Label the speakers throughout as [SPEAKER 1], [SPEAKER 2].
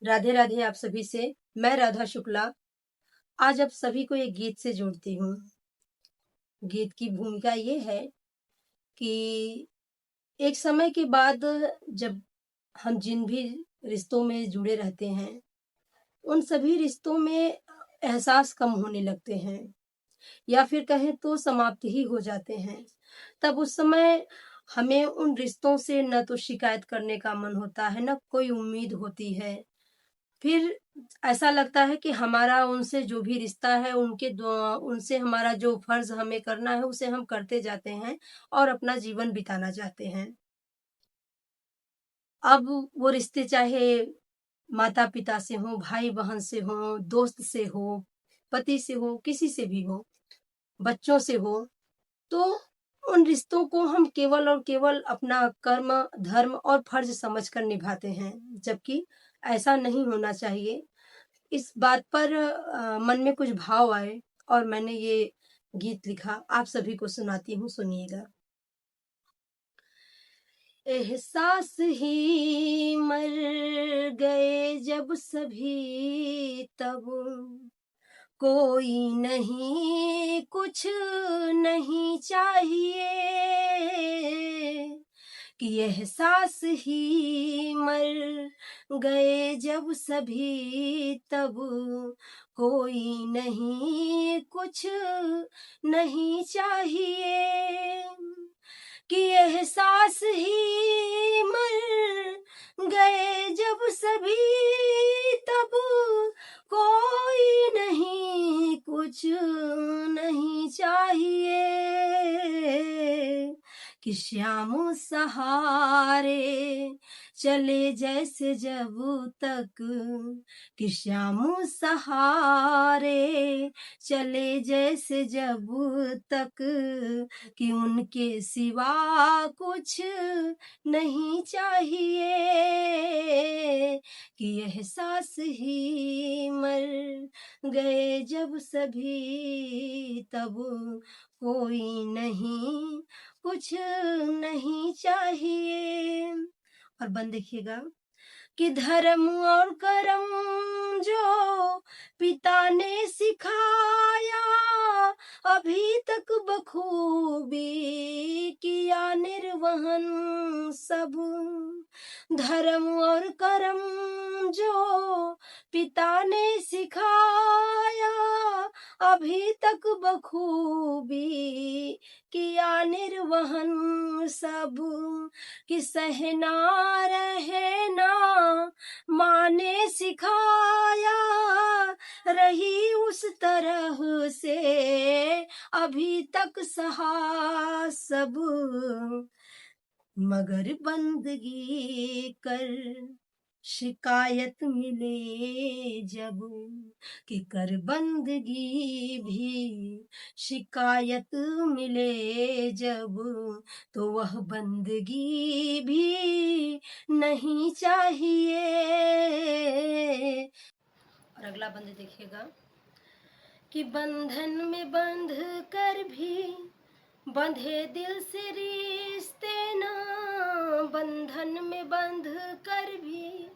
[SPEAKER 1] राधे राधे आप सभी से। मैं राधा शुक्ला आज आप सभी को एक गीत से जोड़ती हूँ। गीत की भूमिका ये है कि एक समय के बाद जब हम जिन भी रिश्तों में जुड़े रहते हैं, उन सभी रिश्तों में एहसास कम होने लगते हैं या फिर कहें तो समाप्त ही हो जाते हैं। तब उस समय हमें उन रिश्तों से न तो शिकायत करने का मन होता है, न कोई उम्मीद होती है। फिर ऐसा लगता है कि हमारा उनसे जो भी रिश्ता है उनसे हमारा जो फ़र्ज़ हमें करना है उसे हम करते जाते हैं और अपना जीवन बिताना चाहते हैं। अब वो रिश्ते चाहे माता-पिता से हों, भाई-बहन से हों, दोस्त से हो, पति से हो, किसी से भी हो, बच्चों से हो, तो उन रिश्तों को हम केवल और केवल अपना कर्म, धर्म और फ़र्ज़ समझकर निभाते हैं, जबकि ऐसा नहीं होना चाहिए। इस बात पर मन में कुछ भाव आए और मैंने ये गीत लिखा, आप सभी को सुनाती हूँ, सुनिएगा। एहसास ही मर गए जब सभी तब कोई नहीं कुछ नहीं चाहिए कि एहसास ही मर गए जब सभी तब कोई नहीं कुछ नहीं चाहिए कि एहसास ही मर गए जब सभी तब कोई नहीं कुछ नहीं चाहिए कि श्याम सहारे चले जैसे जब तक कि श्याम सहारे चले जैसे जब तक कि उनके सिवा कुछ नहीं चाहिए कि एहसास ही मर गए जब सभी तब कोई नहीं कुछ नहीं चाहिए। और बंद देखिएगा कि धर्म और कर्म जो पिता ने सिखाया अभी तक बखूबी किया निर्वहन सब धर्म और कर्म जो पिता ने सिखाया अभी तक बखूबी किया निर्वहन सब कि सहना रहना माँ ने सिखाया रही उस तरह से अभी तक सहा सब मगर बंदगी कर शिकायत मिले जब कि कर बंदगी भी शिकायत मिले जब तो वह बंदगी भी नहीं चाहिए। और अगला बंद देखिएगा कि बंधन में बंध कर भी बंधे दिल से रिश्ते ना बंधन में बंध कर भी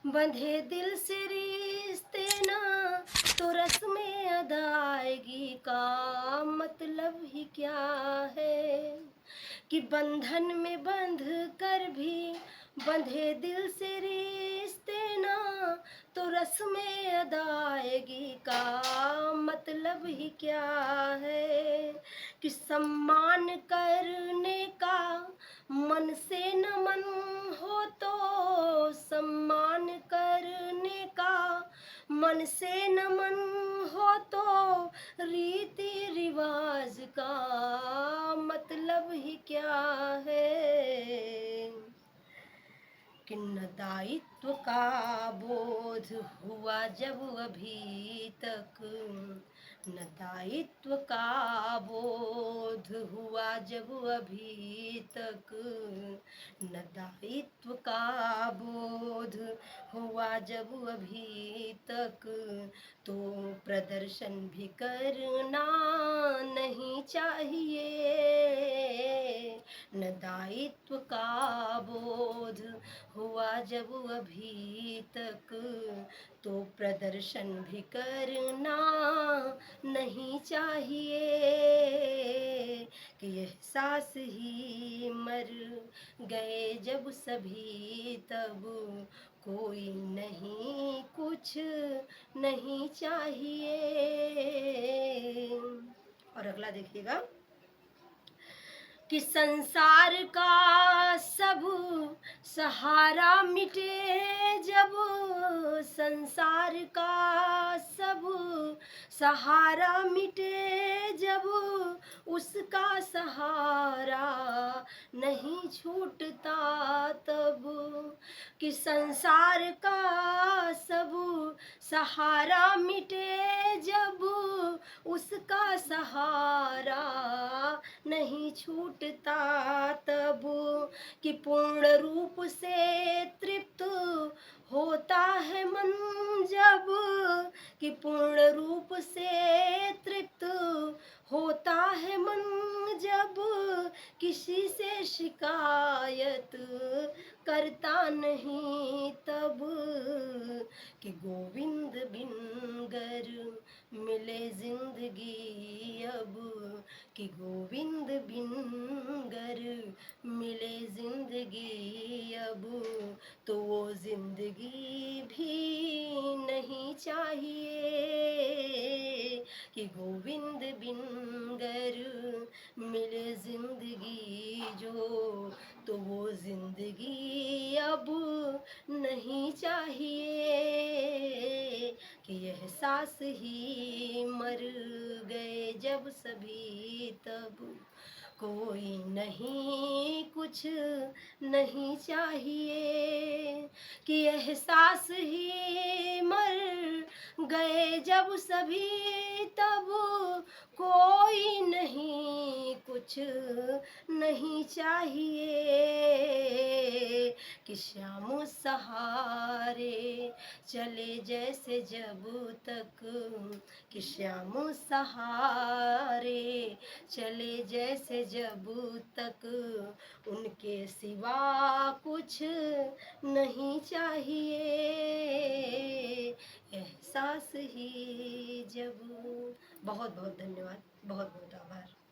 [SPEAKER 1] बंधे दिल से रिश्ते ना तो रस्में अदायगी का मतलब ही क्या है कि बंधन में बंध कर भी बंधे दिल से रिश्ते ना तो रस्में अदायगी का मतलब ही क्या है कि सम्मान करने का मन से न मन हो तो सम्मान करने का मन से न मन हो तो रीति रिवाज का मतलब ही क्या है कि न दायित्व का बोध हुआ जब अभी तक न दायित्व का बोध हुआ जब अभी तक न दायित्व का बोध हुआ जब अभी तक तो प्रदर्शन भी करना नहीं चाहिए। न दायित्व का बोध हुआ जब अभी तक, तो प्रदर्शन भी करना नहीं चाहिए। कि एहसास ही मर गए जब सभी, तब कोई नहीं कुछ नहीं चाहिए। और अगला देखिएगा कि संसार का सब सहारा मिटे जब, संसार का सब सहारा मिटे जब, उसका सहारा नहीं छूटता तब। कि संसार का सब सहारा मिटे जब, उसका सहारा नहीं छूटता तब। कि पूर्ण रूप से तृप्त होता है मन जब, कि पूर्ण रूप से तृप्त होता है मन जब, किसी से शिकायत करता नहीं तब। कि गोविंद बिन गर मिले जिंदगी अब, कि गोविंद बिन गर मिले जिंदगी अब, तो वो जिंदगी भी नहीं चाहिए। कि गोविंद बिन गर मिले जिंदगी जो, तो वो जिंदगी अब नहीं चाहिए। कि एहसास ही मर गए जब सभी, तब कोई नहीं कुछ नहीं चाहिए। कि एहसास ही मर गए जब सभी, तब कोई नहीं कुछ नहीं चाहिए। कि श्याम सहारे चले जैसे जब तक, कि श्याम सहारे चले जैसे जब तक, उनके सिवा कुछ नहीं चाहिए। एहसास ही जब। बहुत बहुत धन्यवाद, बहुत बहुत आभार।